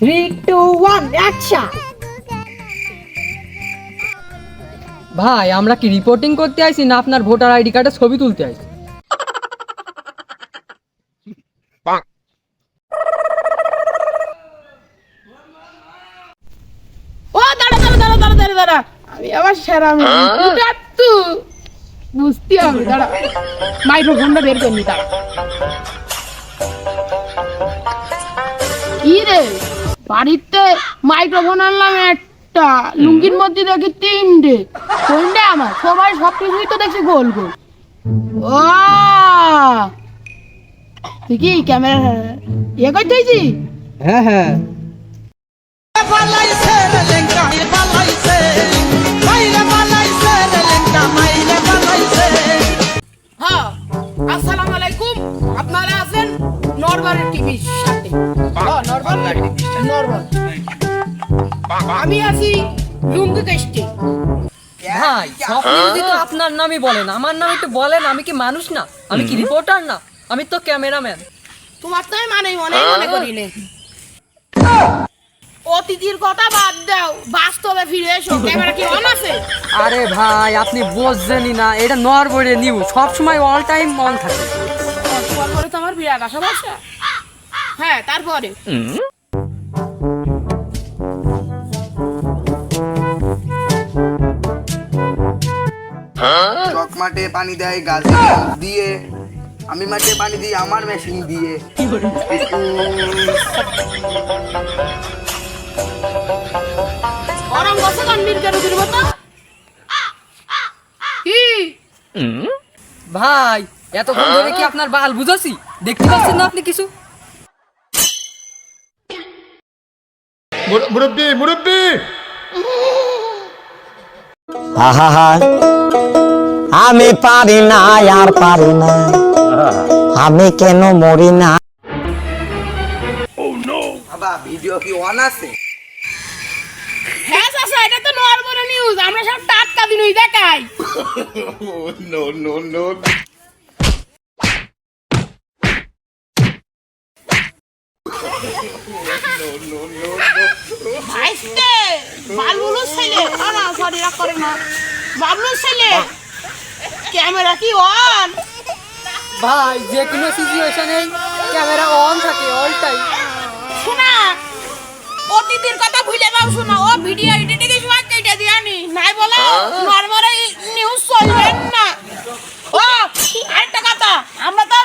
3, 2, 1 action. ভাই আমরা কি রিপোর্টিং করতে আইছি না আপনার ভোটার আইডি কার্ডের ছবি তুলতে আইছি? ও দাঁড়া, আমি আবার সেরা তো বুঝতে হবে। দাঁড়া, মাইক্রোফোনটা বের করে নি। দাঁড়া, কি রে, বাড়িতে মাইক্রোফোন আনলাম একটা, লুঙ্গির মধ্যে দেখি তিনটে। কোনটা আমার? সবাই সব কিছুই তো দেখছি গোল গোল। ও তুই কি ক্যামেরা ইয়ে করতে হয়েছি? হ্যাঁ হ্যাঁ। হ্যাঁ, আসসালামু আলাইকুম। আপনারা আছেন নরমালের টিভির সাথে। নরমাল। আমি আছি লুঙ্গি কেষ্টে। ভাই সব নিউজই তো আপনার নামই বলেন, আমার নাম একটু বলেন। আমি কি মানুষ না? আমি কি রিপোর্টার না? আমি তো ক্যামেরাম্যান। তোমার তো মানে মনে করিলে। অতিথির কথা বাদ দাও, বাস্তবে ফিরে এসো। ক্যামেরা কি অন আছে? আরে ভাই আপনি বুঝছেনই না, এটা নরবরে নিউজ সব সময় অল টাইম অন থাকে। তোমার পরে তো আমার বিরাট আশা ভরসা। হ্যাঁ, তারপরে চক মাঠে পানি দেয় গাছে দিয়ে, আমি মাঠে পানি দিই আমার মেশিন দিয়ে। গরম বসে গান মির্গের উদির মতো। কি ভাই এতক্ষণ ধরে কি আপনার বাল বুঝাছি? দেখতে পাচ্ছেন না আপনি কিছু? মুরব্বি মুরব্বি আহা আমি পারি না আর পারি না, আমি কেন মরি না। বাবা ভিডিও কি অন আছে? হ্যাঁ চাচা, এটা তো নরমাল নিউজ। আমরা সব টাটকা দিনই দেখাই। নো নো নো ভাইস্তে বাবলুর ছেলে, না সরি রাগ করে না, বাবলুর ছেলে। ক্যামেরা কি অন? ভাই যে কোনো সিচুয়েশনে ক্যামেরা অন থাকে অল টাইম। শোনা, অতিথির কথা ভুলে যাও। শোনা, ও ভিডিও এডিটিং এর সময় কেটে দিয়ে আনি নাই বলে নরমাল নিউজ চলবে না। ও আরেকটা কথা, আমরা তো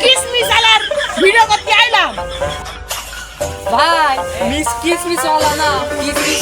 কিসমিস আলার ভিডিও করতে আইলাম। ভাই মিস কিসমিস ওয়ালা না, কিসমিস